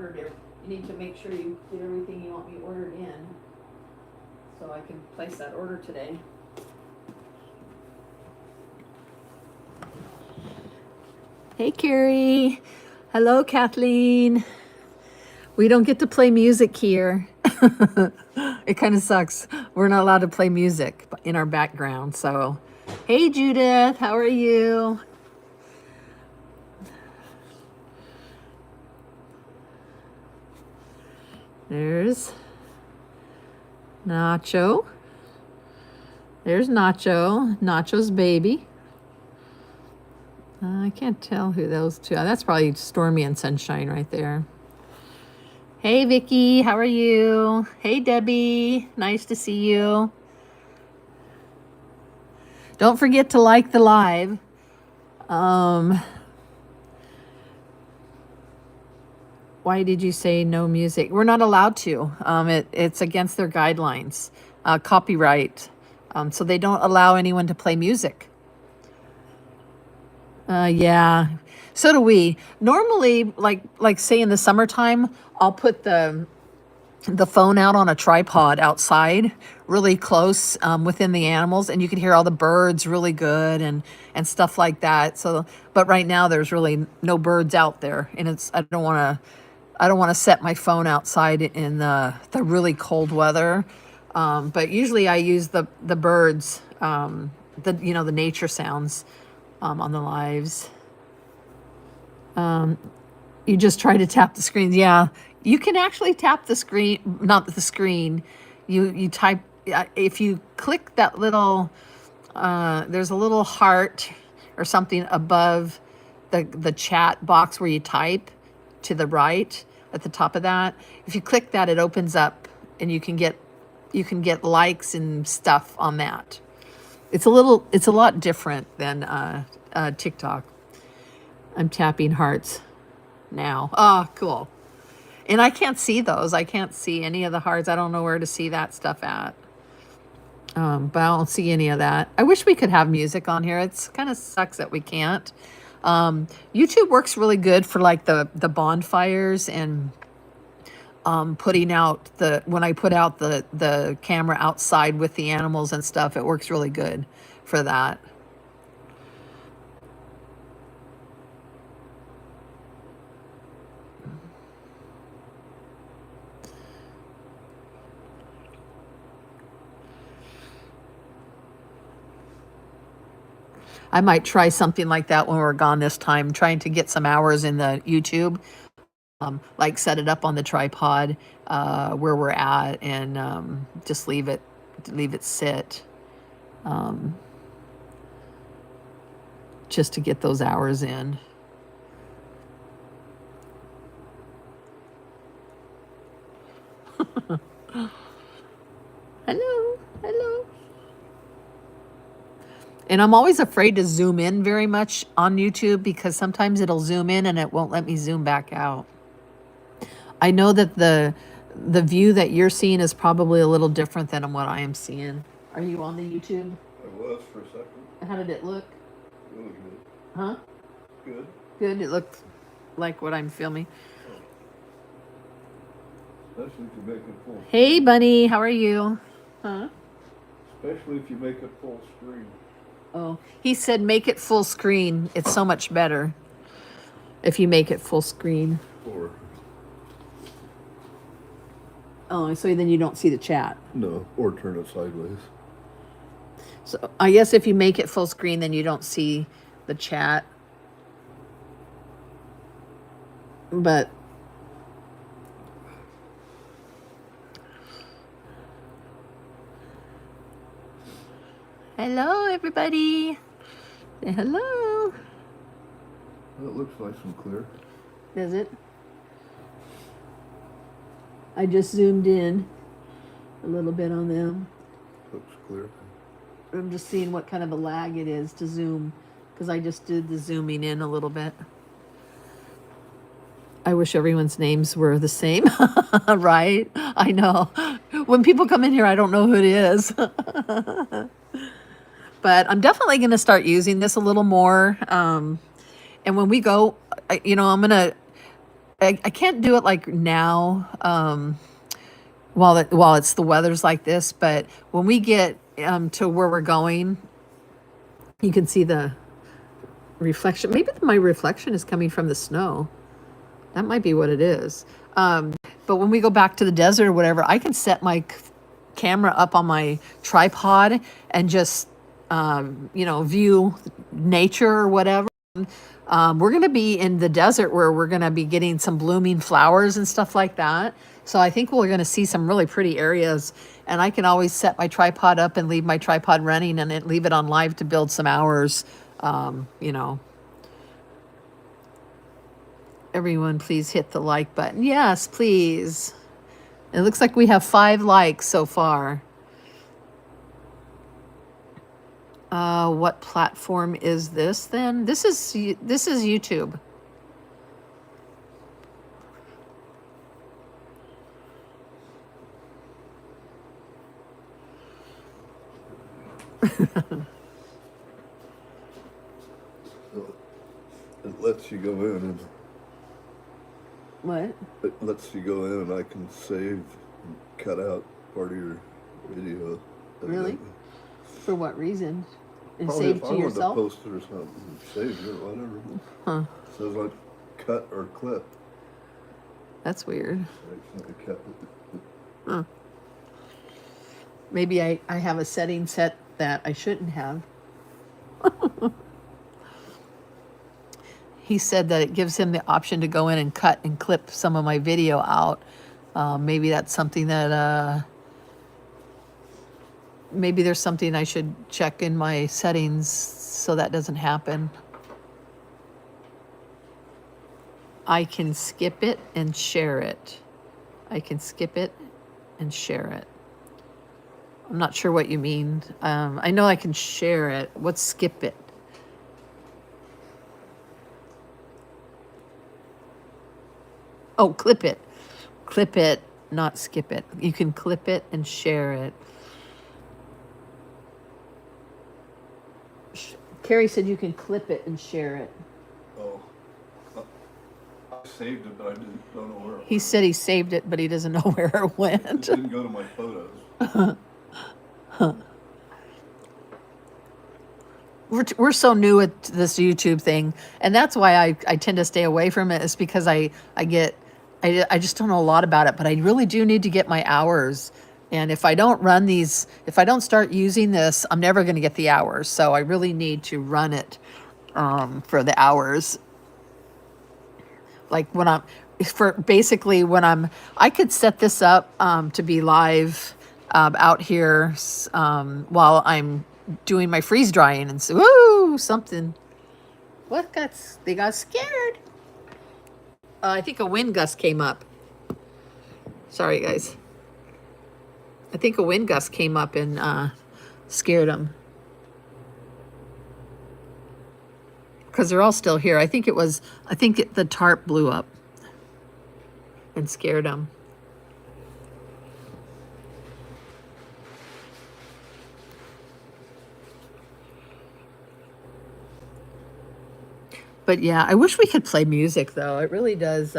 ordered it. You need to make sure you get everything you want me ordered in, so I can place that order today. Hey, Carrie. Hello, Kathleen. We don't get to play music here. It kind of sucks. We're not allowed to play music in our background. So, hey, Judith, how are you? There's Nacho. There's Nacho. Nacho's baby. I can't tell who those two are. That's probably Stormy and Sunshine right there. Hey, Vicky, how are you? Hey, Debbie, nice to see you. Don't forget to like the live. Why did you say no music? We're not allowed to. It's against their guidelines, copyright. So they don't allow anyone to play music. Yeah, so do we. Normally, like say in the summertime, I'll put the phone out on a tripod outside, really close within the animals, and you can hear all the birds really good and stuff like that. So, but right now there's really no birds out there, and I don't want to set my phone outside in the really cold weather. But usually I use the birds, the nature sounds. On the lives. You just try to tap the screen. Yeah, you can actually tap the screen, not the screen. You type, if you click that little, there's a little heart or something above the chat box where you type to the right at the top of that. If you click that, it opens up and you can get likes and stuff on that. It's a lot different than TikTok. I'm tapping hearts now. Oh, cool. And I can't see those. I can't see any of the hearts. I don't know where to see that stuff at. But I don't see any of that. I wish we could have music on here. It's kind of sucks that we can't. YouTube works really good for like the bonfires and putting out when I put out the camera outside with the animals and stuff, it works really good for that. I might try something like that when we're gone this time, trying to get some hours in the YouTube. Like set it up on the tripod where we're at and just leave it sit just to get those hours in. Hello. And I'm always afraid to zoom in very much on YouTube because sometimes it'll zoom in and it won't let me zoom back out. I know that the view that you're seeing is probably a little different than what I am seeing. Are you on the YouTube? I was for a second. How did it look? Really good. Huh? Good. Good. It looked like what I'm filming. Especially if you make it full. Hey, Bunny. How are you? Huh? Especially if you make it full screen. Oh, he said make it full screen. It's so much better if you make it full screen. Or oh, so then you don't see the chat. no, or turn it sideways. So I guess if you make it full screen, then you don't see the chat. But hello, everybody. Say hello. Well, it looks nice and clear. Does it? I just zoomed in a little bit on them. Looks clear. I'm just seeing what kind of a lag it is to zoom because I just did the zooming in a little bit. I wish everyone's names were the same, right? I know. When people come in here, I don't know who it is. But I'm definitely going to start using this a little more. And when we go, I'm going to I can't do it like now, while it's the weather's like this. But when we get to where we're going, you can see the reflection. Maybe my reflection is coming from the snow. That might be what it is. But when we go back to the desert or whatever, I can set my camera up on my tripod and just, view nature or whatever. We're going to be in the desert where we're going to be getting some blooming flowers and stuff like that. So I think we're going to see some really pretty areas. And I can always set my tripod up and leave my tripod running and then leave it on live to build some hours, Everyone, please hit the like button. Yes, please. It looks like we have 5 likes so far. What platform is this then? This is YouTube. It lets you go in and What? it lets you go in and I can save and cut out part of your video. Really? For what reason? And Probably save if to I wanted yourself? to post it or something, save it, whatever. Huh. It says like cut or clip. That's weird. I accidentally cut it. Huh. Maybe I have a setting set that I shouldn't have. He said that it gives him the option to go in and cut and clip some of my video out. Maybe that's something that, maybe there's something I should check in my settings so that doesn't happen. I can skip it and share it. I can skip it and share it. I'm not sure what you mean. I know I can share it. What's skip it? Oh, clip it. Clip it, not skip it. You can clip it and share it. Carrie said you can clip it and share it. Oh. I saved it, but I don't know where it He said he saved it, but he doesn't know where it went. It didn't go to my photos. We're so new at this YouTube thing, and that's why I tend to stay away from it. Is because I just don't know a lot about it, but I really do need to get my hours. And if I don't run these, if I don't start using this, I'm never going to get the hours. So I really need to run it for the hours. Like when I could set this up to be live out here while I'm doing my freeze drying and so, woo, something. They got scared. I think a wind gust came up. Sorry, guys. I think a wind gust came up and scared them. Because they're all still here. I think the tarp blew up and scared them. But yeah, I wish we could play music though. It really does.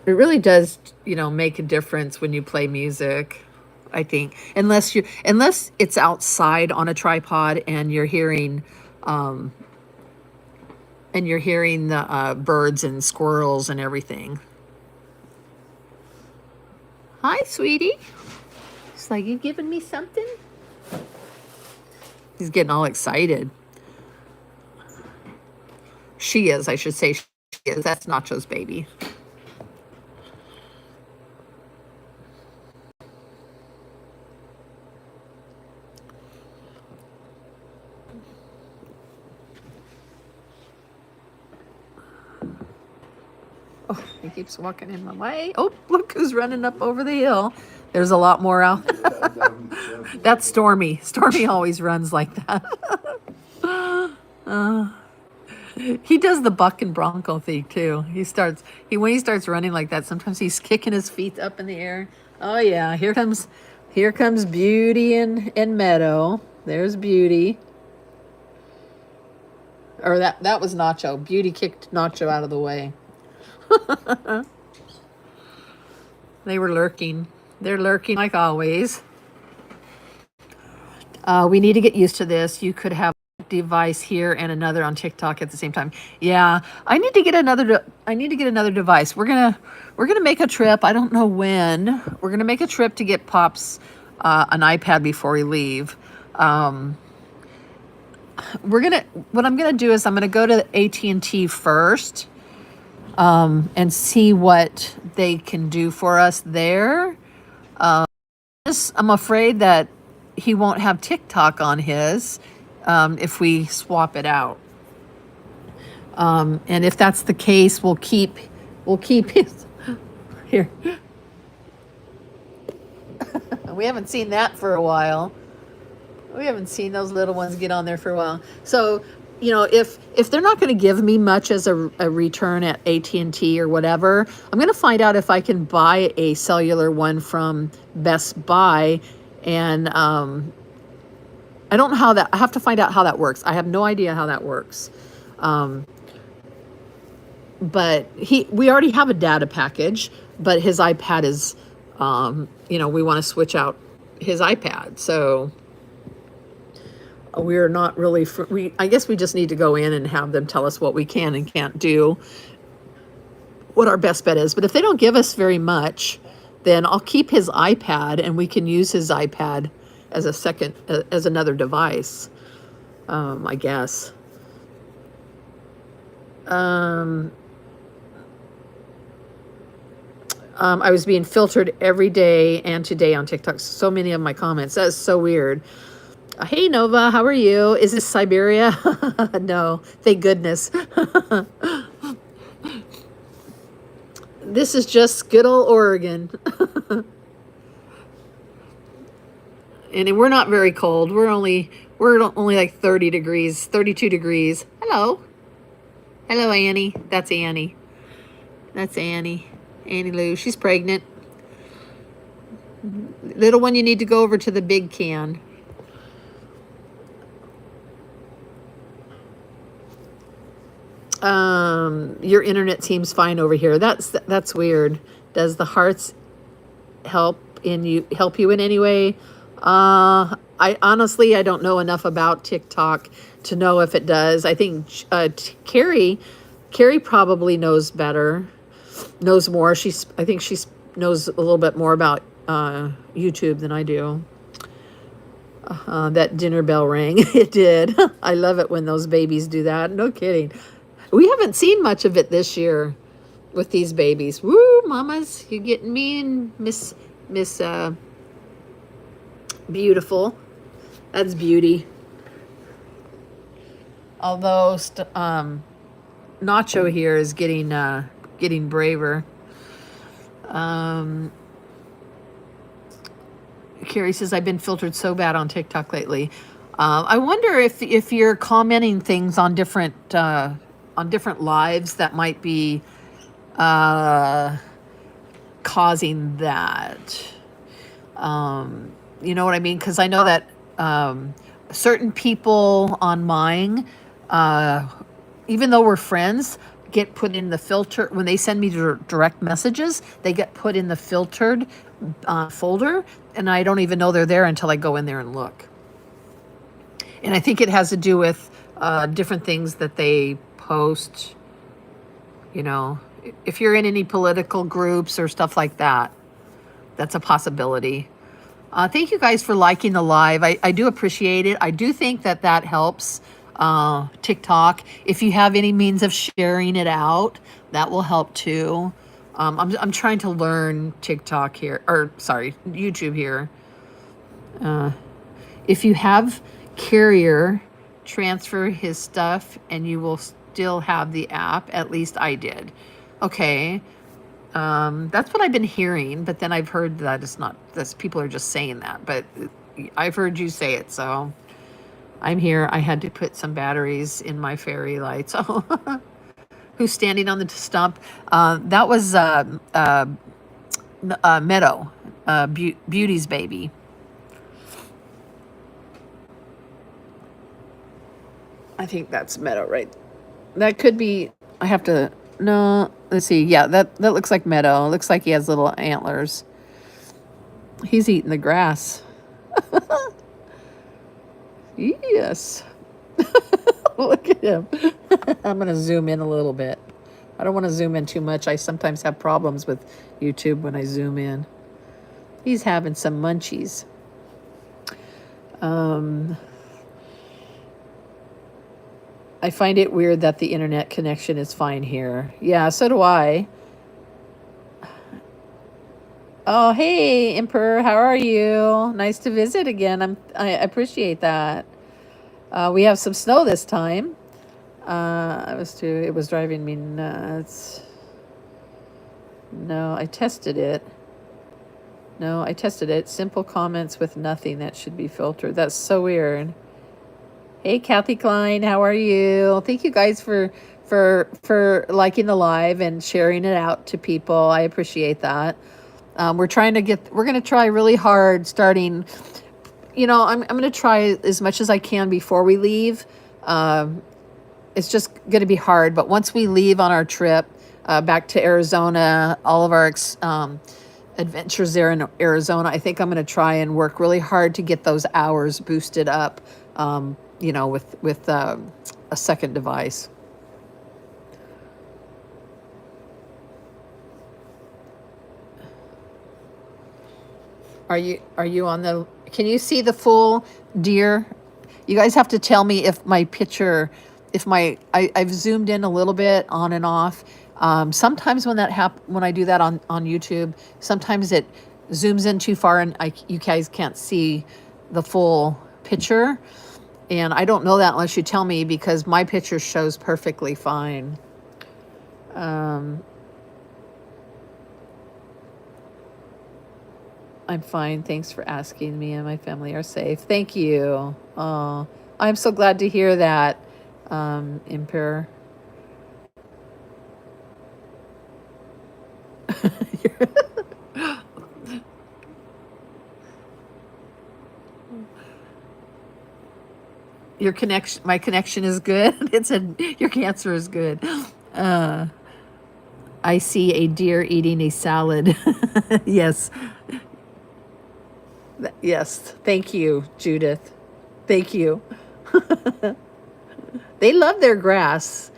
It really does, make a difference when you play music. I think unless it's outside on a tripod and you're hearing, the birds and squirrels and everything. Hi, sweetie. It's like, you giving me something? He's getting all excited. She is, I should say she is. That's Nacho's baby. Oh, he keeps walking in my way. Oh, look who's running up over the hill. There's a lot more out. That's Stormy. Stormy always runs like that. He does the buck and bronco thing too. When he starts running like that, sometimes he's kicking his feet up in the air. Oh yeah, here comes Beauty and Meadow. There's Beauty. Or that was Nacho. Beauty kicked Nacho out of the way. They were lurking. They're lurking like always. We need to get used to this. You could have a device here and another on TikTok at the same time. Yeah, I need to get another. I need to get another device. We're gonna make a trip. I don't know when. We're gonna make a trip to get Pops an iPad before we leave. Um, What I'm gonna do is I'm gonna go to AT&T first, and see what they can do for us there. I'm afraid that he won't have TikTok on his, if we swap it out. And if that's the case, we'll keep his here. We haven't seen that for a while. We haven't seen those little ones get on there for a while. So, if they're not going to give me much as a return at AT&T or whatever, I'm going to find out if I can buy a cellular one from Best Buy. And I don't know how that. I have to find out how that works. I have no idea how that works. But we already have a data package, but his iPad is, we want to switch out his iPad. So we're not really, I guess we just need to go in and have them tell us what we can and can't do, what our best bet is. But if they don't give us very much, then I'll keep his iPad and we can use his iPad as as another device, I guess. I was being filtered every day and today on TikTok. So many of my comments. That's so weird. Hey, Nova, how are you? Is this Siberia? No, thank goodness. This is just good old Oregon. And we're not very cold. We're only like 30 degrees, 32 degrees. Hello. Hello, Annie. That's Annie. That's Annie. Annie Lou. She's pregnant. Little one, you need to go over to the big can. Your internet seems fine over here. That's weird. Does the hearts help you in any way? I honestly, I don't know enough about TikTok to know if it does. I think Carrie probably knows better, knows more. I think she knows a little bit more about YouTube than I do. That dinner bell rang. It did. I love it when those babies do that. No kidding. We haven't seen much of it this year with these babies. Woo, mamas, you're getting me and Miss Beautiful. That's Beauty. Although Nacho here is getting braver. Carrie says, I've been filtered so bad on TikTok lately. I wonder if you're commenting things on different lives that might be causing that. You know what I mean? Because I know that certain people on mine, even though we're friends, get put in the filter. When they send me direct messages, they get put in the filtered folder, and I don't even know they're there until I go in there and look. And I think it has to do with different things that they post. If you're in any political groups or stuff like that, that's a possibility. Thank you guys for liking the live. I do appreciate it. I do think that helps TikTok. If you have any means of sharing it out, that will help too. I'm trying to learn TikTok here, or sorry, YouTube here. If you have Carrier, transfer his stuff and you will still have the app. At least I did. Okay. That's what I've been hearing, but then I've heard that it's not, this people are just saying that, but I've heard you say it, so I'm here. I had to put some batteries in my fairy lights. Oh, who's standing on the stump? That was Meadow, Beauty's baby. I think that's Meadow, right? That could be, I have to No, let's see. Yeah, that looks like Meadow. It looks like he has little antlers. He's eating the grass. Yes. Look at him. I'm going to zoom in a little bit. I don't want to zoom in too much. I sometimes have problems with YouTube when I zoom in. He's having some munchies. I find it weird that the internet connection is fine here. Yeah, so do I. Oh, hey, Emperor, how are you? Nice to visit again. I appreciate that. We have some snow this time. It was driving me nuts. No, I tested it. No, I tested it. Simple comments with nothing that should be filtered. That's so weird. Hey, Kathy Klein, how are you? Thank you guys for liking the live and sharing it out to people. I appreciate that. We're going to try really hard starting, I'm going to try as much as I can before we leave. It's just going to be hard. But once we leave on our trip back to Arizona, all of our adventures there in Arizona, I think I'm going to try and work really hard to get those hours boosted up, with a second device. Are you on the, can you see the full deer? You guys have to tell me if my picture, I've zoomed in a little bit on and off. Sometimes when I do that on YouTube, sometimes it zooms in too far and you guys can't see the full picture. And I don't know that unless you tell me, because my picture shows perfectly fine. I'm fine. Thanks for asking. Me and my family are safe. Thank you. Oh, I'm so glad to hear that, Emperor. My connection is good. It said your cancer is good. I see a deer eating a salad. Yes. Yes. Thank you, Judith. Thank you. They love their grass.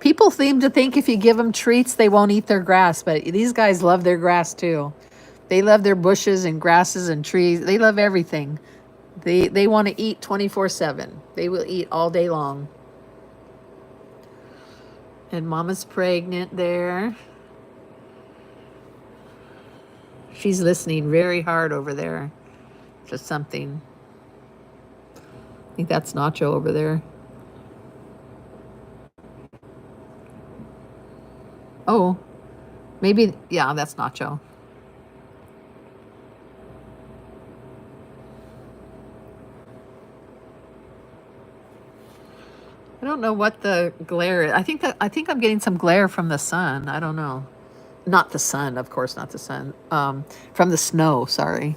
People seem to think if you give them treats, they won't eat their grass, but these guys love their grass too. They love their bushes and grasses and trees. They love everything. They want to eat 24/7. They will eat all day long. And Mama's pregnant there. She's listening very hard over there to something. I think that's Nacho over there. Oh, maybe, yeah, that's Nacho. I don't know what the glare is. I think I'm getting some glare from the sun. I don't know. Not the sun, of course, not the sun. From the snow, sorry.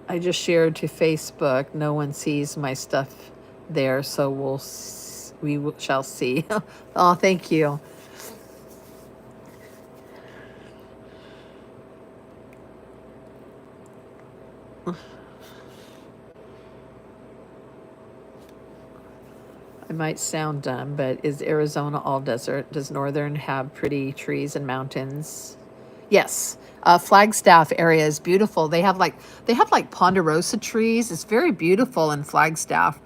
I just shared to Facebook. No one sees my stuff there, so we shall see. Oh, thank you. I might sound dumb, but is Arizona all desert? Does Northern have pretty trees and mountains? Yes. Flagstaff area is beautiful. They have like ponderosa trees. It's very beautiful in Flagstaff.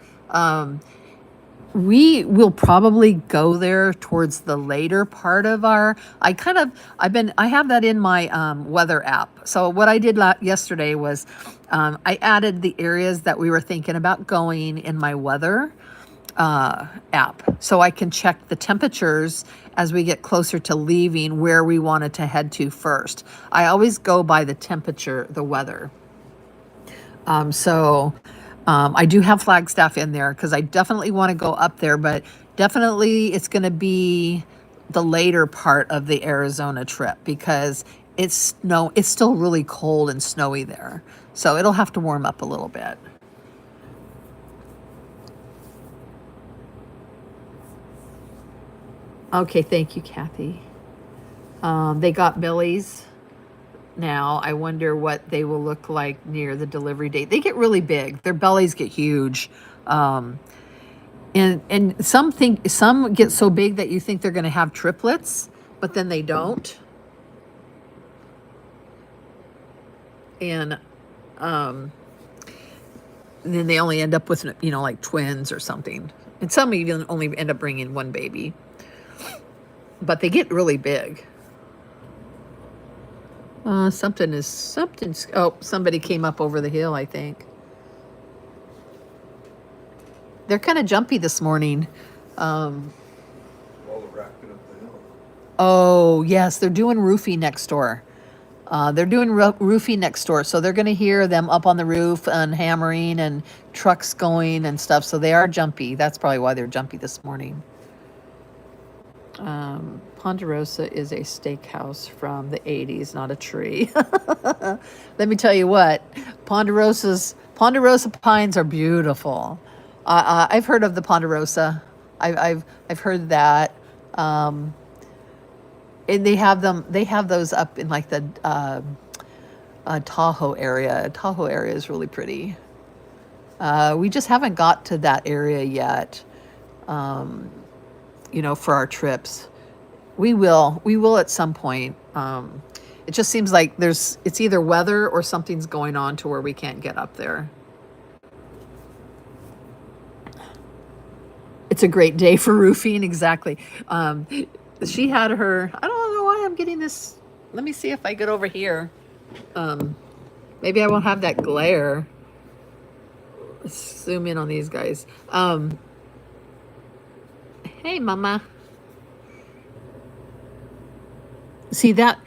We will probably go there towards the later part of I have that in my weather app. So what I did yesterday was I added the areas that we were thinking about going in my weather app, so I can check the temperatures as we get closer to leaving where we wanted to head to first. I always go by the temperature, the weather. I do have Flagstaff in there because I definitely want to go up there, but definitely it's going to be the later part of the Arizona trip because it's still really cold and snowy there. So it'll have to warm up a little bit. Okay, thank you, Kathy. They got bellies now. I wonder what they will look like near the delivery date. They get really big. Their bellies get huge. Um, and some get so big that you think they're going to have triplets, but then they don't. And um, then they only end up with, like twins or something. And some even only end up bringing one baby. But they get really big. Something's. Oh, somebody came up over the hill, I think. They're kind of jumpy this morning. All the racking up the hill. Oh, yes, they're doing roofing next door. They're doing roofing next door, so they're going to hear them up on the roof and hammering and trucks going and stuff. So they are jumpy. That's probably why they're jumpy this morning. Ponderosa is a steakhouse from the 80s, not a tree. Let me tell you what, Ponderosa pines are beautiful. I've heard of the Ponderosa. I've heard that. And they have them. They have those up in like the Tahoe area. Tahoe area is really pretty. We just haven't got to that area yet. For our trips. We will. We will at some point. It just seems like it's either weather or something's going on to where we can't get up there. It's a great day for roofing. Exactly. She had her, I don't know why I'm getting this. Let me see if I get over here. Maybe I won't have that glare. Let's zoom in on these guys. Hey, mama. See that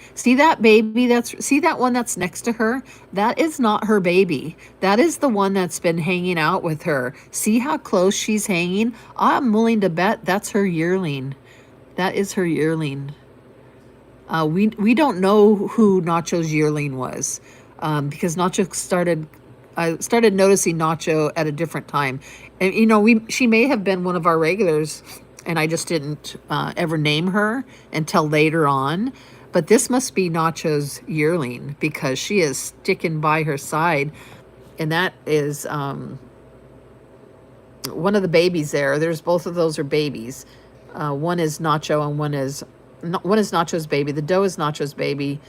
baby, see that one that's next to her? That is not her baby. That is the one that's been hanging out with her. See how close she's hanging? I'm willing to bet that's her yearling. That is her yearling. We don't know who Nacho's yearling was, because Nacho I started noticing Nacho at a different time, and she may have been one of our regulars, and I just didn't ever name her until later on. But this must be Nacho's yearling because she is sticking by her side, and that is one of the babies there. There's both of those are babies. One is Nacho and one is Nacho's baby. The doe is Nacho's baby,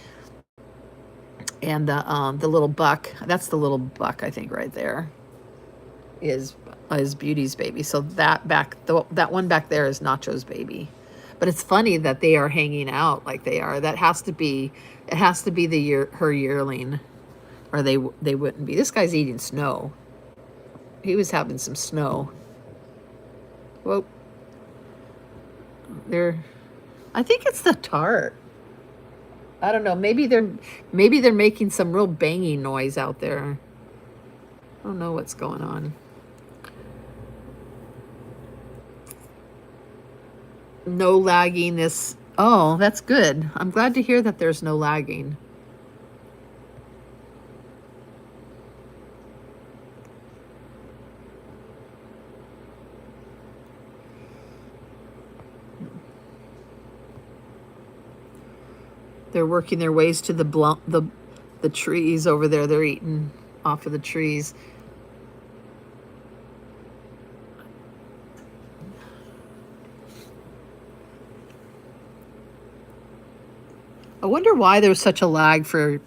and the little buck. That's the little buck, I think, right there. Is Beauty's baby. So that one back there is Nacho's baby. But it's funny that they are hanging out like they are. It has to be her yearling, or they wouldn't be. This guy's eating snow. He was having some snow. Whoa. I think it's the tart. I don't know. Maybe they're making some real banging noise out there. I don't know what's going on. No lagging this. Oh, that's good. I'm glad to hear that there's no lagging. They're working their ways to the trees over there. They're eating off of the trees. I wonder why there's such a lag for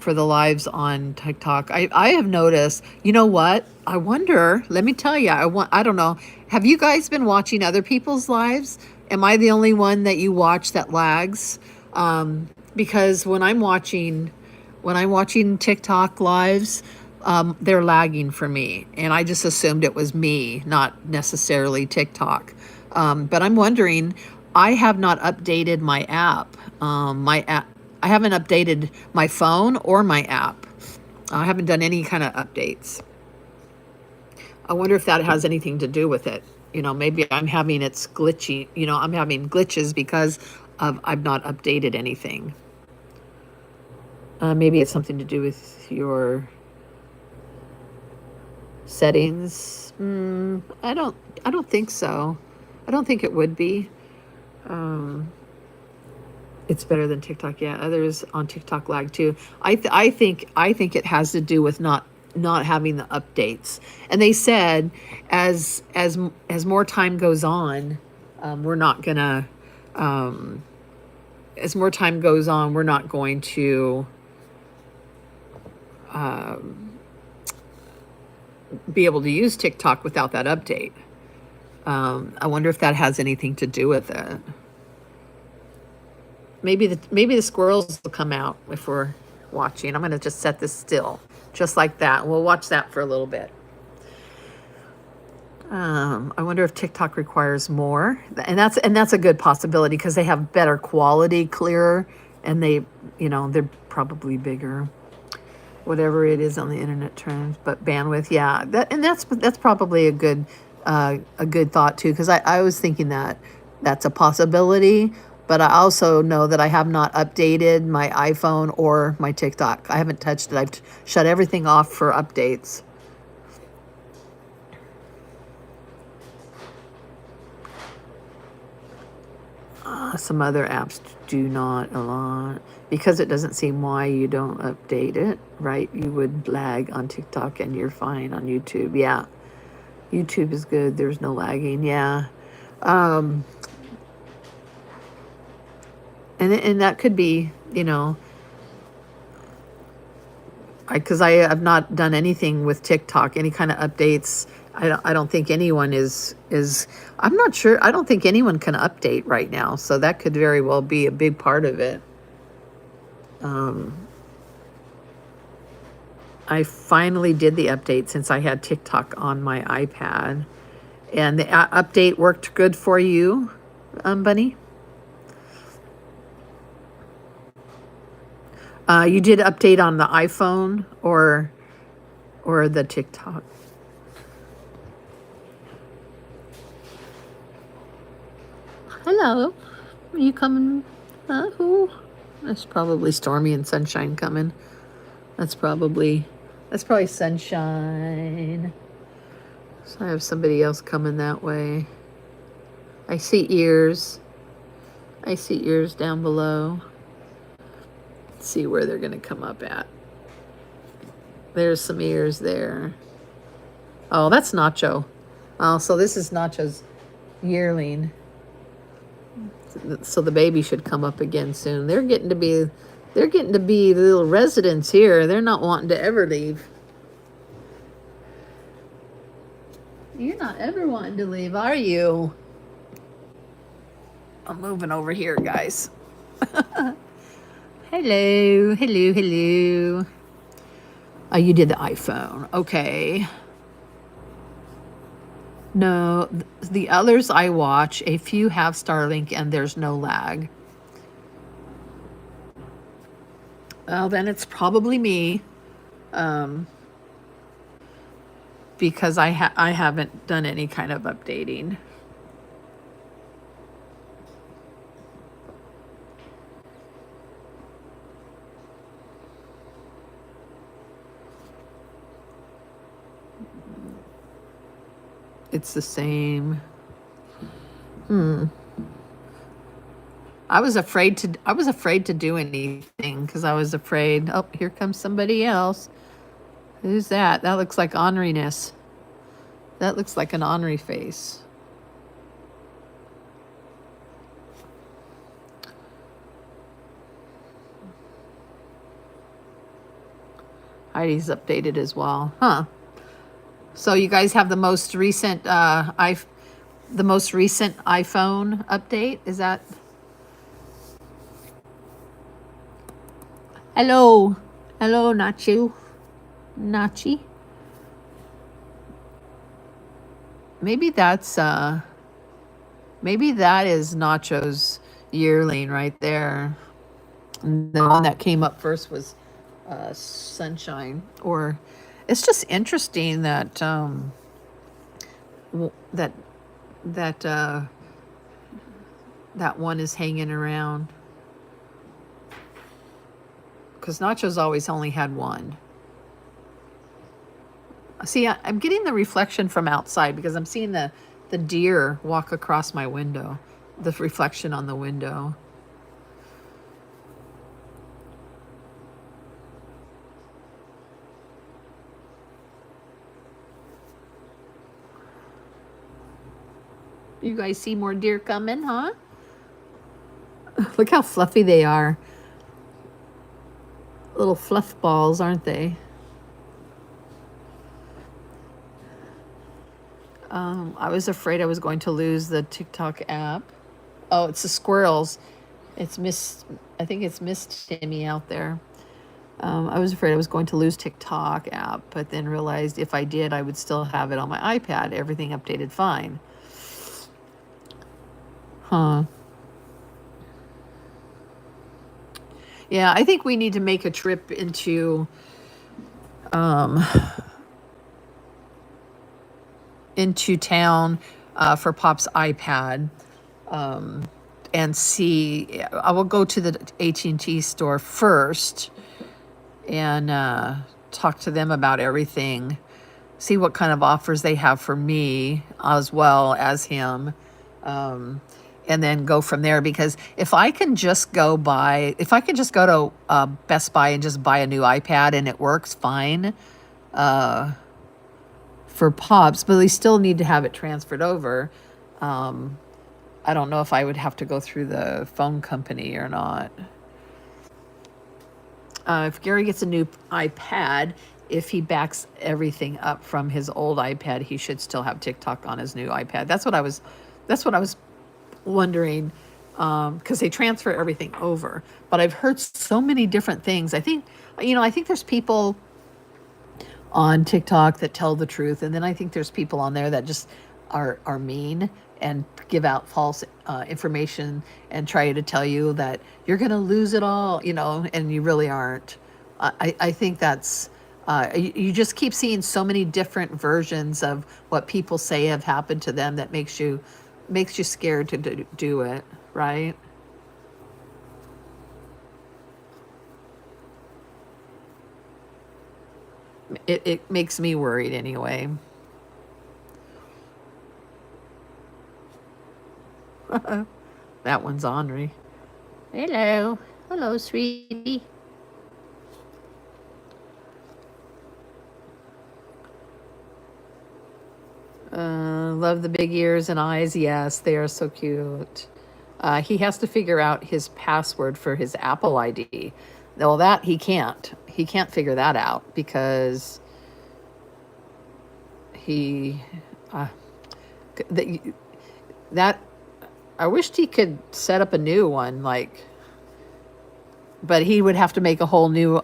the lives on TikTok. I have noticed. You know what? I wonder. Let me tell you. I don't know. Have you guys been watching other people's lives? Am I the only one that you watch that lags? Because when I'm watching TikTok lives, they're lagging for me, and I just assumed it was me, not necessarily TikTok. But I'm wondering. I have not updated my app. I haven't updated my phone or my app. I haven't done any kind of updates. I wonder if that has anything to do with it. Maybe I'm having it's glitchy. I'm having glitches because I've not updated anything. Maybe it's something to do with your settings. I don't think so. I don't think it would be. It's better than TikTok. Yeah, others on TikTok lag too. I think it has to do with not having the updates. And they said as more time goes on, we're not gonna as more time goes on, we're not going to be able to use TikTok without that update. I wonder if that has anything to do with it. Maybe the squirrels will come out if we're watching. I'm gonna just set this still, just like that. We'll watch that for a little bit. I wonder if TikTok requires more, and that's a good possibility because they have better quality, clearer, and they're probably bigger. Whatever it is on the internet terms, but bandwidth, yeah, that's probably a good thought too, because I was thinking that that's a possibility, but I also know that I have not updated my iPhone or my TikTok. I haven't touched it. I've shut everything off for updates. Some other apps do not a lot because it doesn't seem why you don't update it, right? You would lag on TikTok and you're fine on YouTube. Yeah, YouTube is good. There's no lagging. Yeah. And that could be, because I have not done anything with TikTok, any kind of updates. I don't think anyone is, I'm not sure. I don't think anyone can update right now. So that could very well be a big part of it. I finally did the update since I had TikTok on my iPad. And the update worked good for you, Bunny? You did update on the iPhone or the TikTok? Hello, are you coming? Who? That's probably Stormy and Sunshine coming. That's probably Sunshine. So I have somebody else coming that way. I see ears. I see ears down below. Let's see where they're going to come up at. There's some ears there. Oh, that's Nacho. Oh, so this is Nacho's yearling. So the baby should come up again soon. They're getting to be the little residents here. They're not wanting to ever leave. You're not ever wanting to leave, are you? I'm moving over here, guys. Hello, hello, hello. Oh, you did the iPhone. Okay. No, the others I watch, a few have Starlink and there's no lag. Well, then it's probably me. Because I haven't done any kind of updating. It's the same. I was afraid to do anything because I was afraid. Oh, here comes somebody else. Who's that? That looks like orneriness. That looks like an ornery face. Heidi's updated as well. Huh. So you guys have the most recent iPhone update? Is that? Hello. Hello, Nacho. Nachi. Maybe that is Nacho's yearling right there. And the one that came up first was Sunshine. Or it's just interesting that that one is hanging around. Because Nacho's always only had one. See, I'm getting the reflection from outside because I'm seeing the the deer walk across my window, the reflection on the window. You guys see more deer coming, huh? Look how fluffy they are. Little fluff balls, aren't they? I was afraid I was going to lose the TikTok app. Oh, it's the squirrels. It's Miss, I think it's Miss Timmy out there. I was afraid I was going to lose TikTok app, but then realized if I did, I would still have it on my iPad. Everything updated fine. Huh. Yeah, I think we need to make a trip um, into town for Pop's iPad and see. I will go to the AT&T store first and talk to them about everything. See what kind of offers they have for me as well as him. And then go from there, because if I can just go to Best Buy and just buy a new iPad and it works fine for Pops, but they still need to have it transferred over. I don't know if I would have to go through the phone company or not. If Gary gets a new iPad, if he backs everything up from his old iPad, he should still have TikTok on his new iPad. That's what I was wondering, because they transfer everything over. But I've heard so many different things. I think there's people on TikTok that tell the truth, and then I think there's people on there that just are mean and give out false information and try to tell you that you're going to lose it all, and you really aren't. I think that's you just keep seeing so many different versions of what people say have happened to them that makes you scared to do it, right? It makes me worried anyway. That one's ornery. Hello. Hello, sweetie. Love the big ears and eyes. Yes, they are so cute. He has to figure out his password for his Apple ID. Well, that he can't. He can't figure that out because he that I wished he could set up a new one, but he would have to make a whole new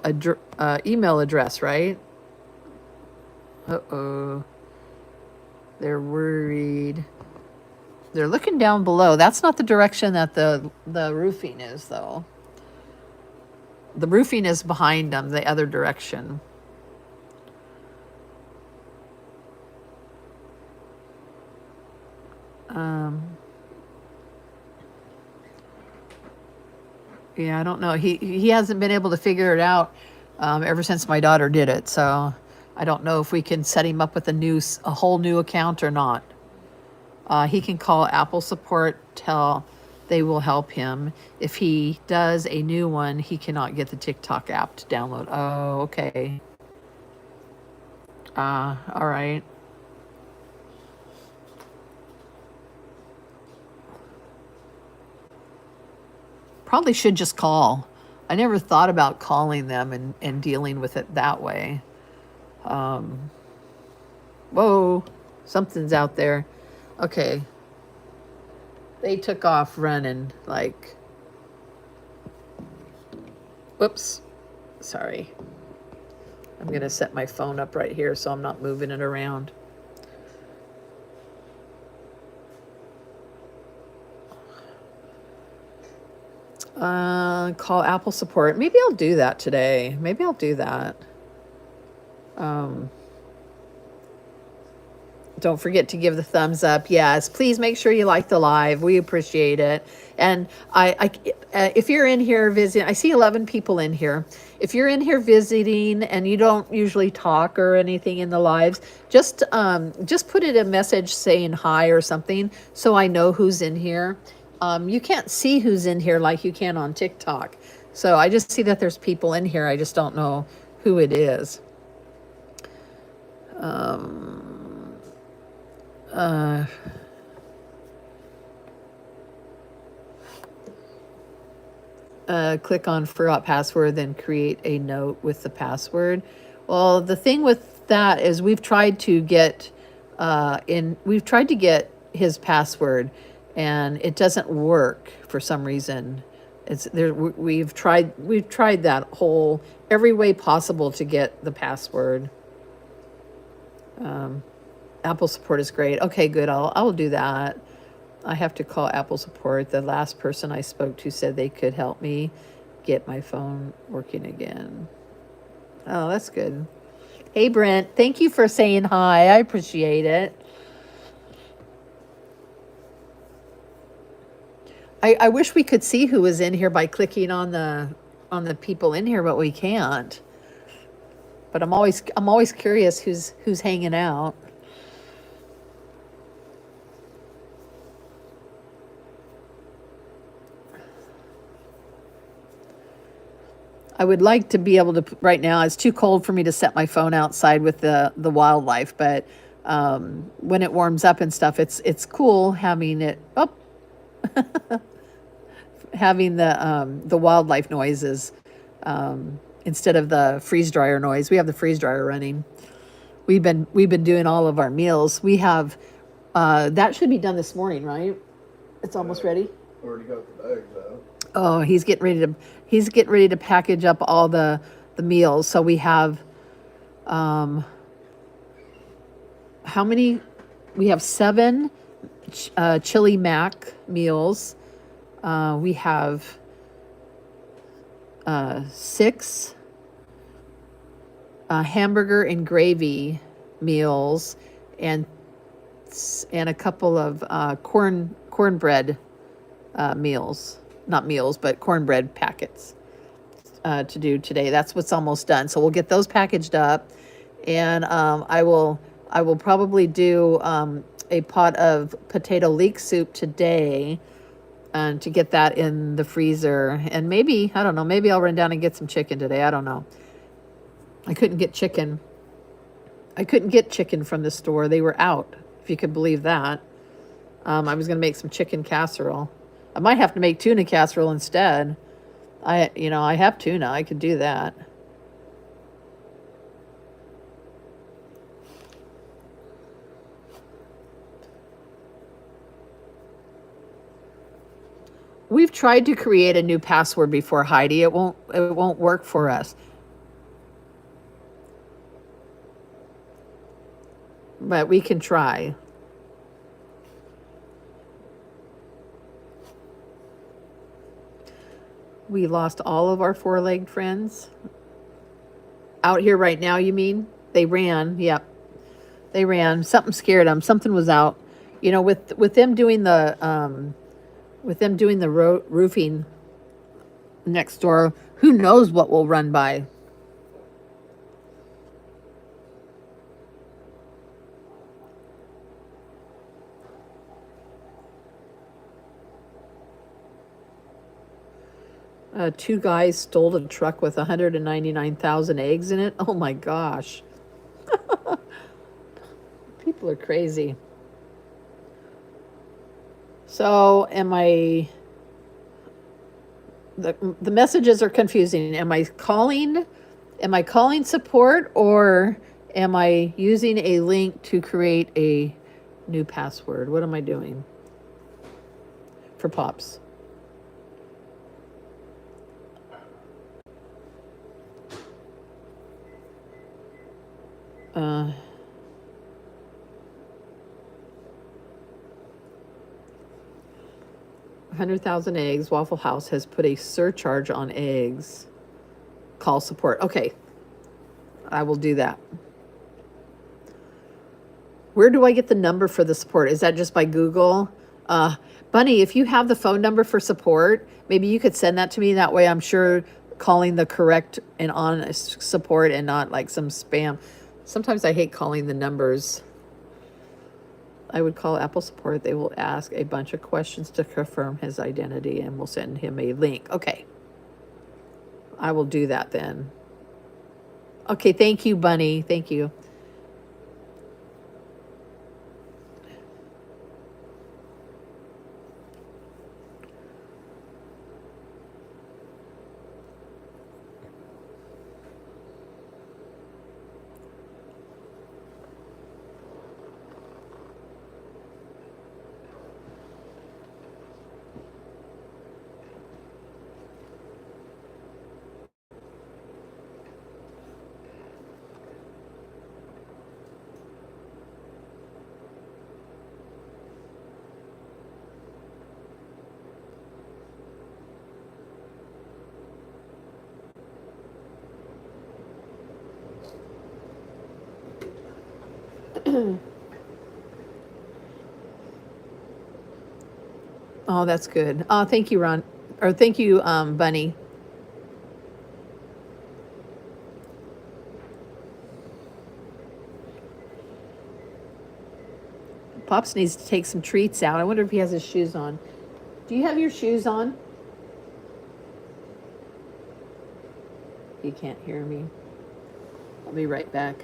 email address, right? Uh-oh. They're worried. They're looking down below. That's not the direction that the roofing is, though. The roofing is behind them, the other direction. Yeah, I don't know. He hasn't been able to figure it out ever since my daughter did it. So I don't know if we can set him up with a whole new account or not. He can call Apple support, tell they will help him. If he does a new one, he cannot get the TikTok app to download. Oh, okay. All right. Probably should just call. I never thought about calling them and dealing with it that way. Whoa, something's out there. Okay. They took off running whoops. Sorry. I'm going to set my phone up right here so I'm not moving it around. Call Apple support. Maybe I'll do that today. Maybe I'll do that. Don't forget to give the thumbs up. Yes, please make sure you like the live. We appreciate it. And if you're in here visiting, I see 11 people in here. If you're in here visiting and you don't usually talk or anything in the lives, just put it a message saying hi or something so I know who's in here. You can't see who's in here like you can on TikTok. So I just see that there's people in here. I just don't know who it is. Click on forgot password, then create a note with the password. Well, the thing with that is we've tried to get his password and it doesn't work for some reason. It's there. We've tried that whole every way possible to get the password. Apple support is great. Okay, good. I'll do that. I have to call Apple support. The last person I spoke to said they could help me get my phone working again. Oh, that's good. Hey, Brent, thank you for saying hi. I appreciate it. I wish we could see who was in here by clicking on the people in here, but we can't. But I'm always curious who's hanging out. I would like to be able to, right now, it's too cold for me to set my phone outside with the wildlife, but when it warms up and stuff, it's cool having it up, having the wildlife noises instead of the freeze dryer noise. We have the freeze dryer running. We've been doing all of our meals. We have that should be done this morning, right? It's almost ready. Already got the bags out. Oh, he's getting ready to package up all the meals. So we have how many? We have 7 chili mac meals. We have 6 hamburger and gravy meals, and a couple of cornbread meals. Not meals, but cornbread packets to do today. That's what's almost done. So we'll get those packaged up, and I will probably do a pot of potato leek soup today, and to get that in the freezer. And maybe, I don't know, maybe I'll run down and get some chicken today. I don't know. I couldn't get chicken. From the store. They were out, if you could believe that. I was going to make some chicken casserole. I might have to make tuna casserole instead. I have tuna. I could do that. We've tried to create a new password before, Heidi. It won't work for us. But we can try. We lost all of our 4-legged friends. Out here right now, you mean? They ran. Yep. They ran. Something scared them. Something was out. With them doing the roofing next door, who knows what will run by. Two guys stole a truck with 199,000 eggs in it. Oh my gosh. People are crazy. So the messages are confusing. Am I calling support, or am I using a link to create a new password? What am I doing for Pops? Uh, 100,000 eggs. Waffle House has put a surcharge on eggs. Call support. Okay. I will do that. Where do I get the number for the support? Is that just by Google? Bunny, if you have the phone number for support, maybe you could send that to me. That way I'm sure calling the correct and honest support and not like some spam. Sometimes I hate calling the numbers. I would call Apple support. They will ask a bunch of questions to confirm his identity and we'll send him a link. Okay. I will do that then. Okay, thank you, Bunny. Thank you. Oh, that's good. Thank you, Ron. Or thank you, Bunny. Pops needs to take some treats out. I wonder if he has his shoes on. Do you have your shoes on? He can't hear me. I'll be right back.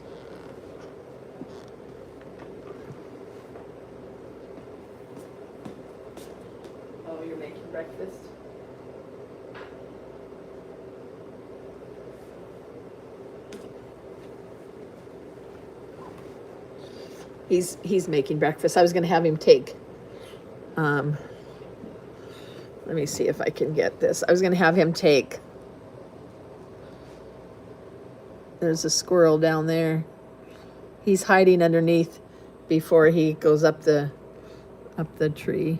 Oh, you're making breakfast? He's making breakfast. I was going to have him take. Let me see if I can get this. I was going to have him take. There's a squirrel down there. He's hiding underneath before he goes up the tree.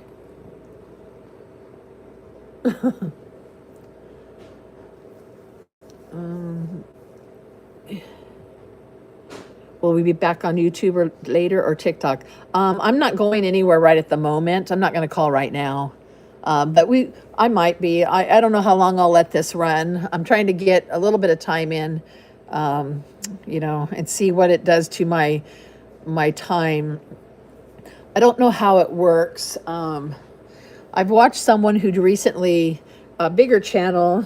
Will we be back on YouTube or later or TikTok? I'm not going anywhere right at the moment. I'm not going to call right now. But I might be. I don't know how long I'll let this run. I'm trying to get a little bit of time in, and see what it does to my time. I don't know how it works. I've watched someone who recently, a bigger channel,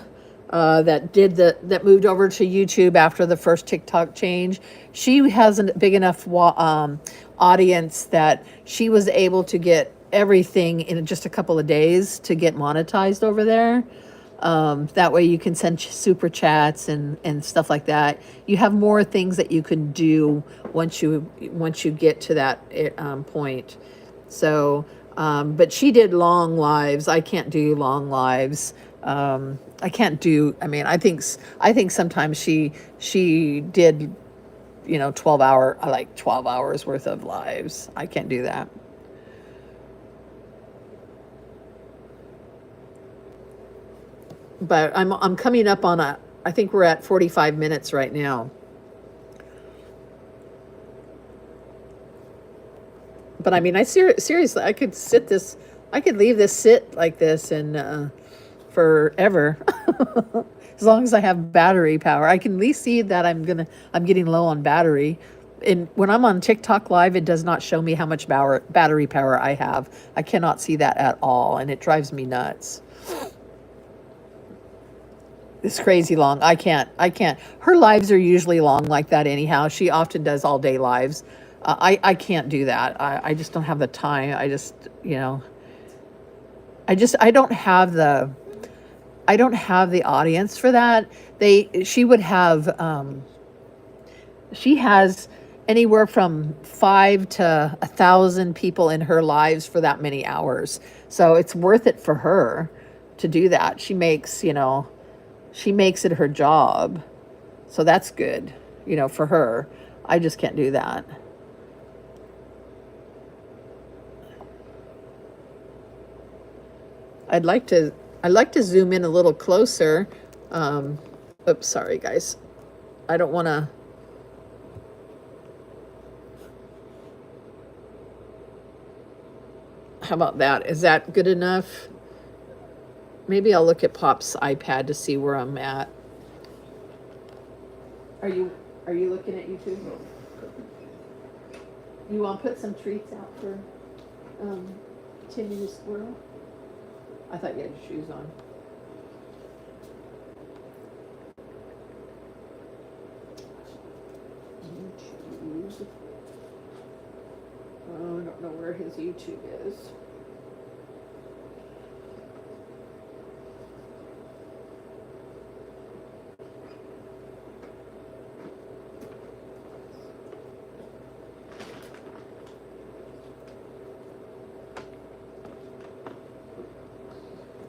that moved over to YouTube after the first TikTok change. She has a big enough audience that she was able to get everything in just a couple of days to get monetized over there. That way you can send super chats and stuff like that. You have more things that you can do once you get to that point. So, but she did long lives. I can't do long lives. I can't do. I mean, I think sometimes she did, 12 hours worth of lives. I can't do that. But I'm coming up on I think we're at 45 minutes right now. But I mean, seriously, I could leave this sit like this and forever. As long as I have battery power. I can at least see that I'm getting low on battery. And when I'm on TikTok live, it does not show me how much battery power I have. I cannot see that at all, and it drives me nuts. It's crazy long. I can't. Her lives are usually long like that anyhow. She often does all day lives. I can't do that. I just don't have the time. I don't have the audience for that. She has anywhere from 5 to 1,000 people in her lives for that many hours. So it's worth it for her to do that. She makes it her job. So that's good, for her. I just can't do that. I'd like to zoom in a little closer. Oops, sorry guys. I don't want to. How about that? Is that good enough? Maybe I'll look at Pop's iPad to see where I'm at. Are you looking at YouTube? No. You want to put some treats out for Timmy the squirrel? I thought you had your shoes on. YouTube. Oh, I don't know where his YouTube is.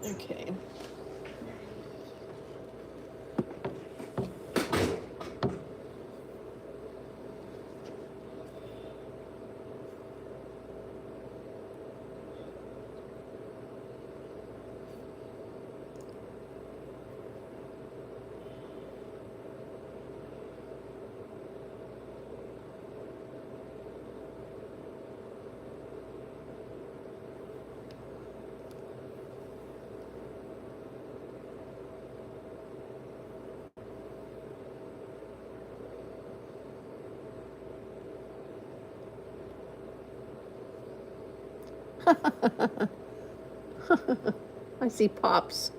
Okay. I see Pops.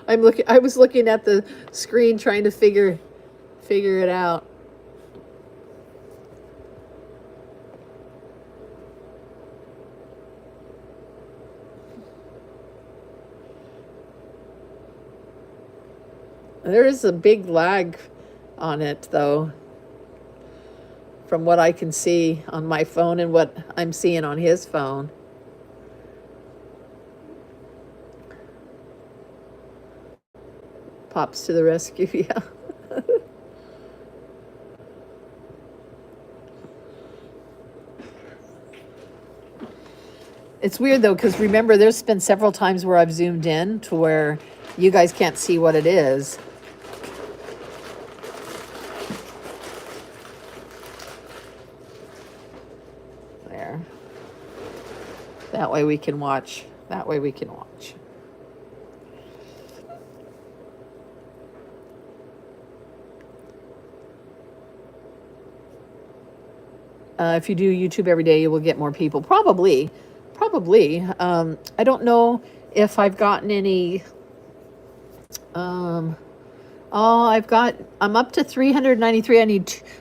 I was looking at the screen trying to figure it out. There is a big lag on it though, from what I can see on my phone and what I'm seeing on his phone. Pops to the rescue, yeah. It's weird though, because remember, there's been several times where I've zoomed in to where you guys can't see what it is. There. That way we can watch. That way we can watch. If you do YouTube every day, you will get more people. Probably. I don't know if I've gotten any. I'm up to 393.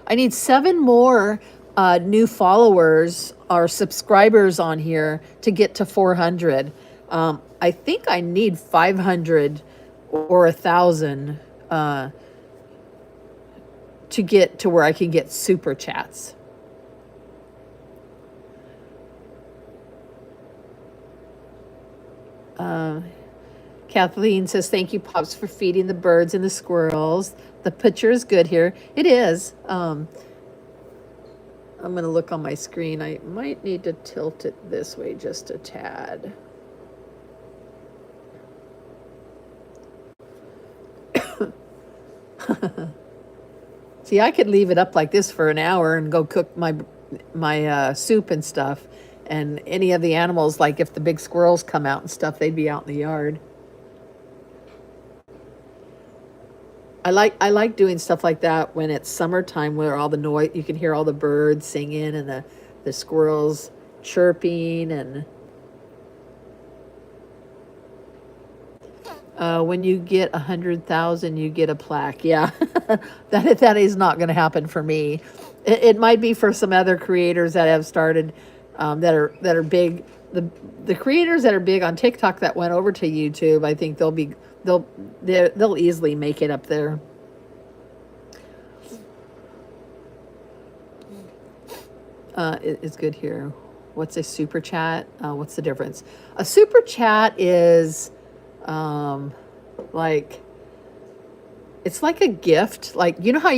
I need 7 more new followers or subscribers on here to get to 400. I think I need 500 or 1,000 to get to where I can get super chats. Kathleen says, thank you, Pops, for feeding the birds and the squirrels. The picture is good here. It is. I'm going to look on my screen. I might need to tilt it this way just a tad. See, I could leave it up like this for an hour and go cook my soup and stuff. And any of the animals, like if the big squirrels come out and stuff, they'd be out in the yard. I like doing stuff like that when it's summertime, where all the noise, you can hear all the birds singing and the squirrels chirping, and when you get 100,000, you get a plaque. Yeah, that is not going to happen for me. It might be for some other creators that have started, that are big. The creators that are big on TikTok that went over to YouTube, I think they'll easily make it up there. It's good here. What's a super chat? What's the difference? A super chat is like, it's like a gift. Like, you know how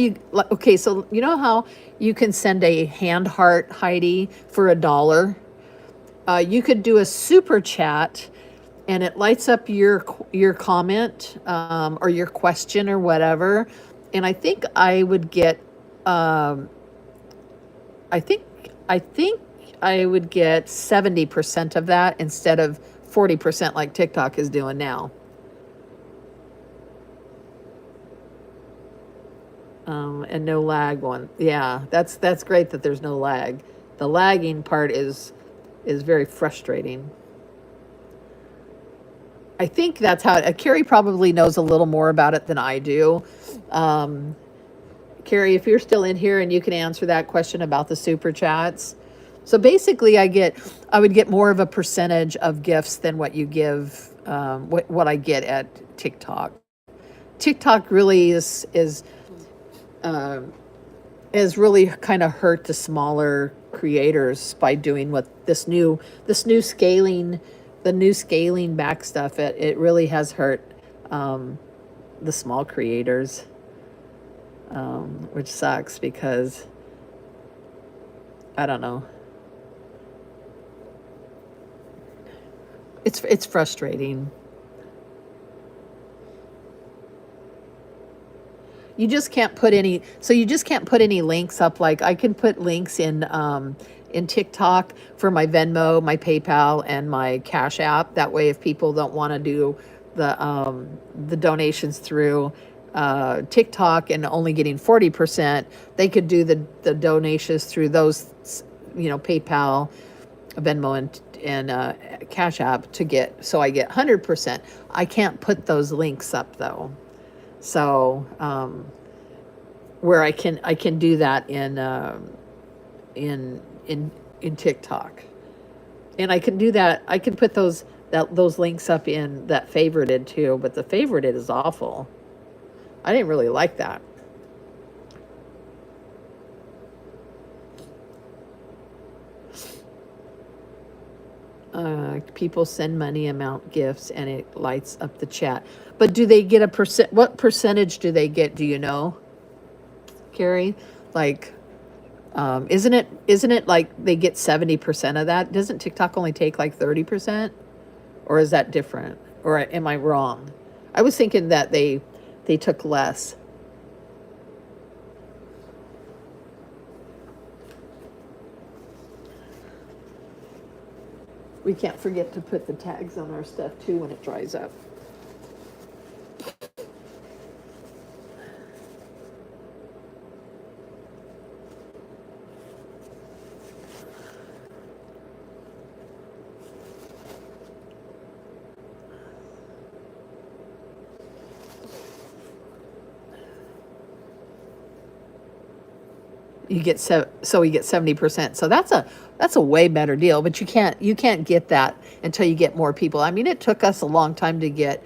okay, so you know how you can send a hand heart, Heidi, for $1? You could do a super chat and it lights up your comment, or your question or whatever. And I think I would get, I think I would get 70% of that instead of 40% like TikTok is doing now. And no lag one. Yeah, that's great that there's no lag. The lagging part is very frustrating. I think that's how Carrie probably knows a little more about it than I do. Um, Carrie, if you're still in here and you can answer that question about the super chats. So basically, I would get more of a percentage of gifts than what you give, what I get at TikTok. TikTok really um, is really kind of hurt the smaller creators by doing what this new scaling, the new scaling back stuff. It really has hurt the small creators, which sucks because I don't know. It's frustrating. You just can't put any, so you just can't put any links up. Like I can put links in TikTok for my Venmo, my PayPal, and my Cash App. That way, if people don't want to do the donations through TikTok and only getting 40%, they could do the donations through those, PayPal, Venmo, and Cash App to get, so I get 100%. I can't put those links up though. So where I can do that in in TikTok, and I can do that. I can put those links up in that favorited too, but the favorited is awful. I didn't really like that. People send money, amount, gifts, and it lights up the chat. But do they get a percent? What percentage do they get? Do you know, Carrie? Like, isn't it like they get 70% of that? Doesn't TikTok only take like 30%, or is that different? Or am I wrong? I was thinking that they took less. We can't forget to put the tags on our stuff too when it dries up. You get so we get 70%. So that's a way better deal, but you can't get that until you get more people. I mean, it took us a long time to get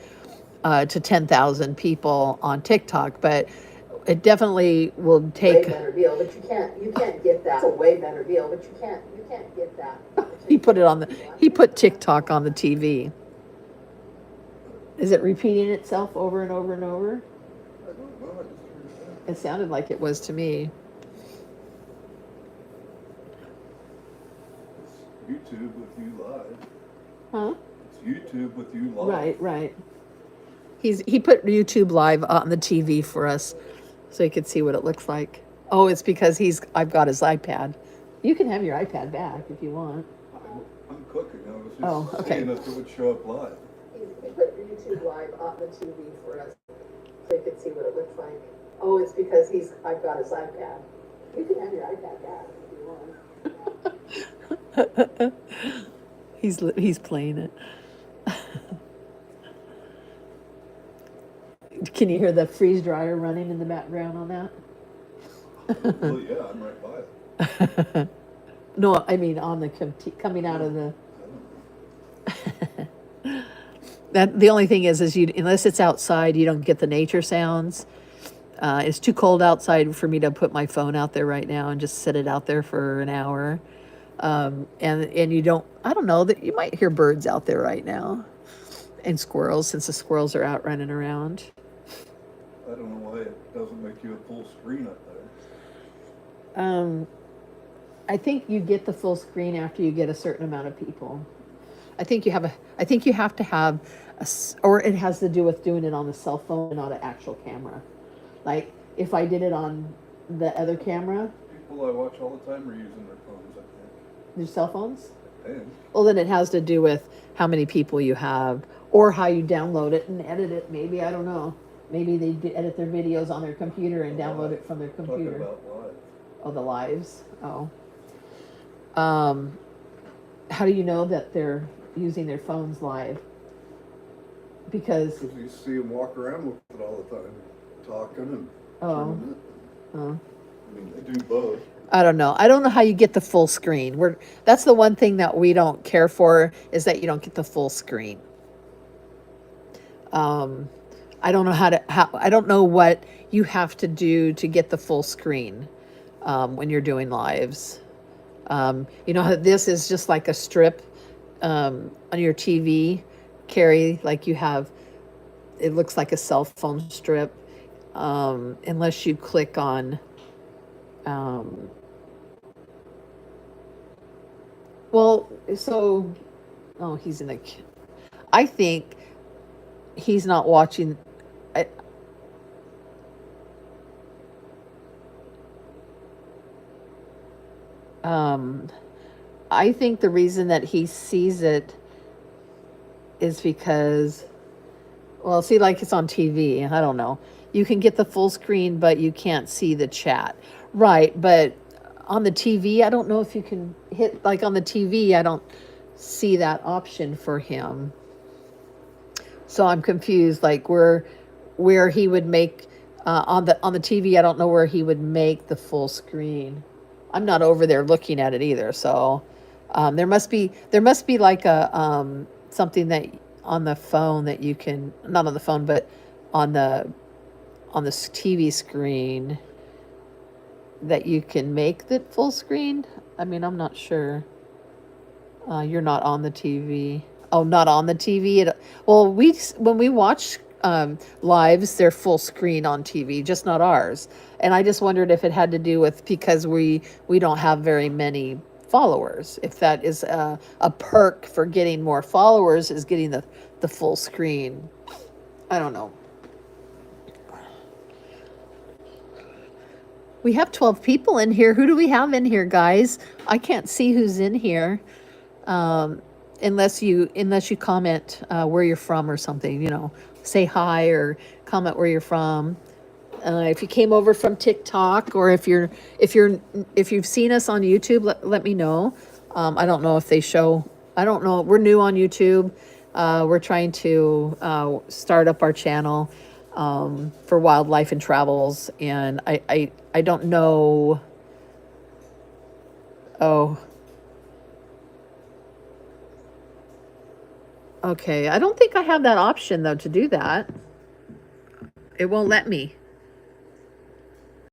to 10,000 people on TikTok, but it definitely will take way better deal, but you can't get that. It's a way better deal, but you can't get that. He put TikTok on the TV. Is it repeating itself over and over and over? I don't know. I just heard that. It sounded like it was to me. It's YouTube with you live. Huh? It's YouTube with you live. Right. He put YouTube live on the TV for us so he could see what it looks like. Oh, it's because I've got his iPad. You can have your iPad back if you want. I'm cooking. I was just seeing if it would show up live. He put YouTube live on the TV for us so you could see what it looks like. Oh, it's because I've got his iPad. You can have your iPad back if you want. He's playing it. Can you hear the freeze dryer running in the background on that? Well, yeah, I'm right by it. No, I mean on the coming out of the. That the only thing is you, unless it's outside, you don't get the nature sounds. It's too cold outside for me to put my phone out there right now and just sit it out there for an hour. And you don't. I don't know that you might hear birds out there right now, and squirrels, since the squirrels are out running around. I don't know why it doesn't make you a full screen up there. I think you get the full screen after you get a certain amount of people. I think you have to have or it has to do with doing it on the cell phone and not an actual camera. Like if I did it on the other camera. People I watch all the time are using their phones, I think. Your cell phones? And Well, then it has to do with how many people you have or how you download it and edit it. Maybe, I don't know. Maybe they edit their videos on their computer and download it from their computer. talking about live. Oh, the lives. Oh. How do you know that they're using their phones live? Because you see them walk around with it all the time, talking and oh. I mean, they do both. I don't know. I don't know how you get the full screen. That's the one thing that we don't care for, is that you don't get the full screen. I don't know I don't know what you have to do to get the full screen when you're doing lives. You know how this is just like a strip on your TV, Carrie, like you have, it looks like a cell phone strip, unless you click on, well, so, oh, he's in I think he's not watching. I think the reason that he sees it is because, well, see, like it's on TV. I don't know. You can get the full screen, but you can't see the chat. Right, but on the TV, I don't know if you can hit, like on the TV, I don't see that option for him. So I'm confused, like where he would make, on the TV, I don't know where he would make the full screen. I'm not over there looking at it either, so there must be like a something that on the phone that you can, not on the phone, but on the TV screen that you can make the full screen. I mean, I'm not sure. You're not on the TV. Oh, not on the TV. Well, when we watch lives, they're full screen on TV, just not ours. And I just wondered if it had to do with, because we don't have very many followers, if that is a perk for getting more followers, is getting the full screen. I don't know. We have 12 people in here. Who do we have in here, guys? I can't see who's in here. Unless you comment where you're from or something, you know, say hi or comment where you're from. If you came over from TikTok, or if you've seen us on YouTube, let me know. I don't know if they show. I don't know. We're new on YouTube. We're trying to start up our channel for wildlife and travels, and I don't know. Oh. Okay, I don't think I have that option though to do that. It won't let me.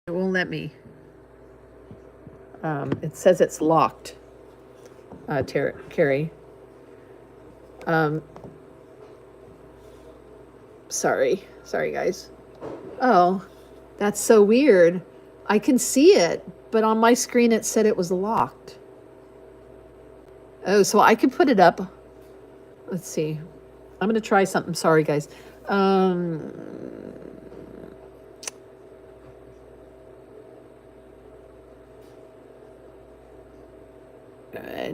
It won't let me. It says it's locked. Carrie. Sorry guys. Oh, that's so weird. I can see it, but on my screen it said it was locked. Oh, so I can put it up. Let's see. I'm going to try something. Sorry, guys.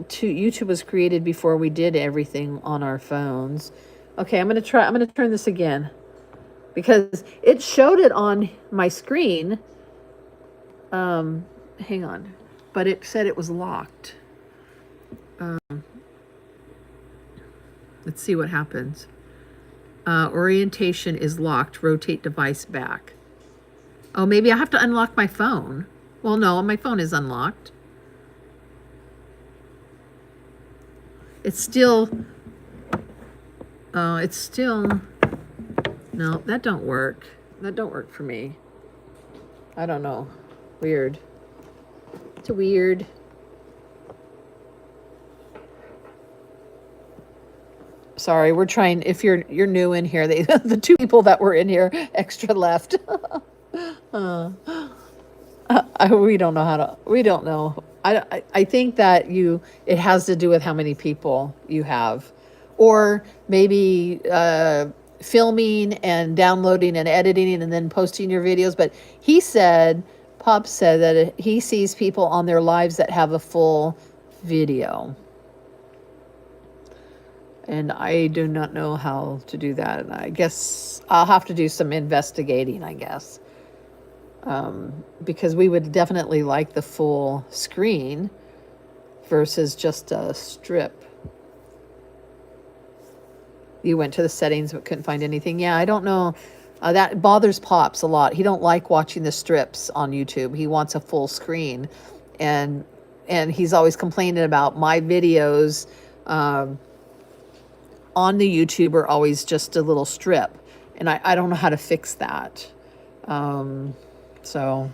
YouTube was created before we did everything on our phones. Okay, I'm going to turn this again, because it showed it on my screen. Hang on. But it said it was locked. Let's see what happens. Orientation is locked. Rotate device back. Oh, maybe I have to unlock my phone. Well, no, my phone is unlocked. It's still... no, that don't work. That don't work for me. I don't know. Weird. It's weird. Sorry, we're trying. If you're new in here, the two people that were in here extra left. We don't know how to. We don't know. I think that it has to do with how many people you have, or maybe filming and downloading and editing and then posting your videos. But Pop said that he sees people on their lives that have a full video. And I do not know how to do that. And I guess I'll have to do some investigating, I guess. Because we would definitely like the full screen versus just a strip. You went to the settings but couldn't find anything. Yeah, I don't know. That bothers Pops a lot. He don't like watching the strips on YouTube. He wants a full screen. And he's always complaining about my videos on the YouTube are always just a little strip. And I don't know how to fix that. So...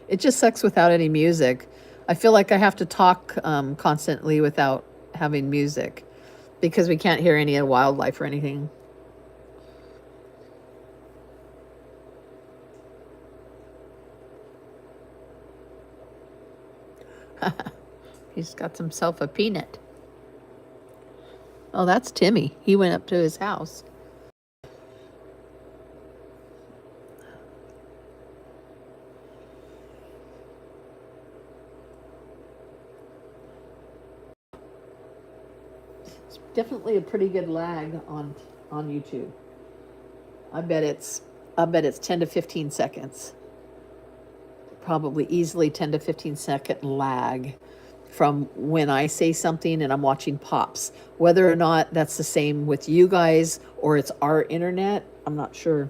It just sucks without any music. I feel like I have to talk constantly without having music because we can't hear any wildlife or anything. He's got himself a peanut. Oh, that's Timmy. He went up to his house. Definitely a pretty good lag on YouTube. I bet it's 10 to 15 seconds. Probably easily 10 to 15 second lag from when I say something and I'm watching Pops. Whether or not that's the same with you guys or it's our internet, I'm not sure.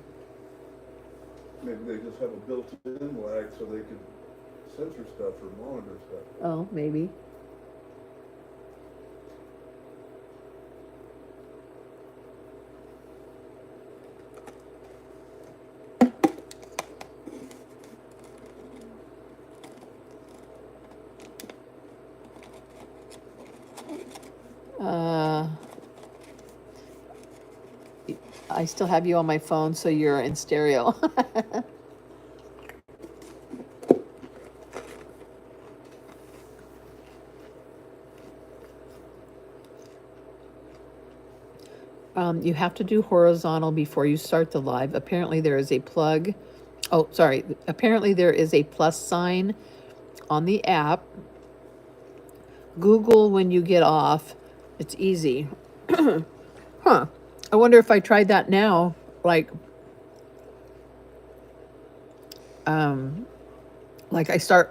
Maybe they just have a built-in lag so they could censor stuff or monitor stuff. Oh, maybe. I still have you on my phone, so you're in stereo. You have to do horizontal before you start the live. Apparently there is a plug. Oh, sorry. Apparently there is a plus sign on the app. Google when you get off. It's easy. Huh. I wonder if I tried that now, like I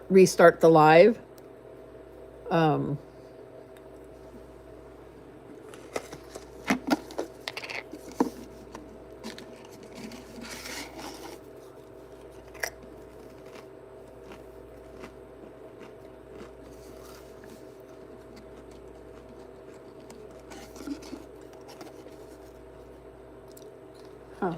restart the live. Huh.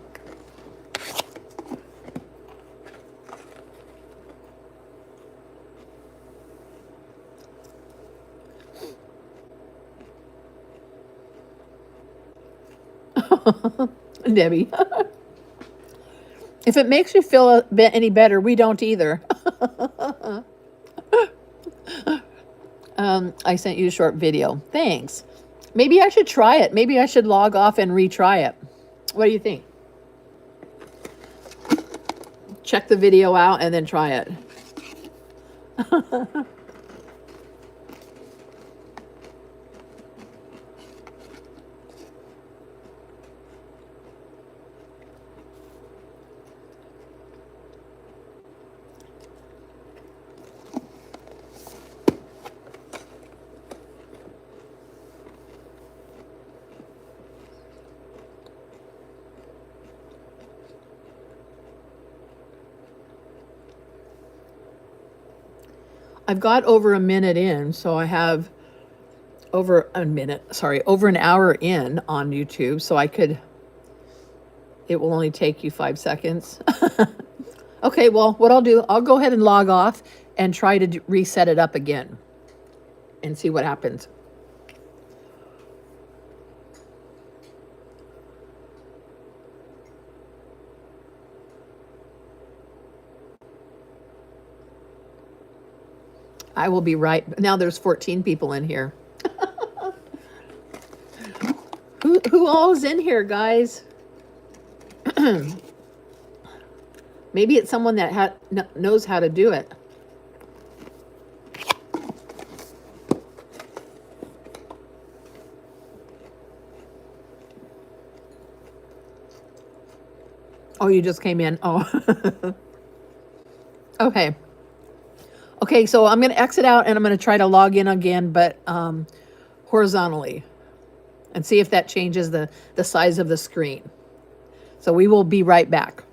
Debbie. If it makes you feel a bit any better, we don't either. I sent you a short video. Thanks. Maybe I should try it. Maybe I should log off and retry it. What do you think? Check the video out and then try it. I've got over a minute in, so I have over an hour in on YouTube, so it will only take you 5 seconds. Okay, well, what I'll do, I'll go ahead and log off and try to reset it up again and see what happens. I will be right. Now there's 14 people in here. Who all is in here, guys? Maybe it's someone that knows how to do it. Oh, you just came in. Oh. Okay. Okay, so I'm going to exit out and I'm going to try to log in again, but horizontally, and see if that changes the size of the screen. So we will be right back.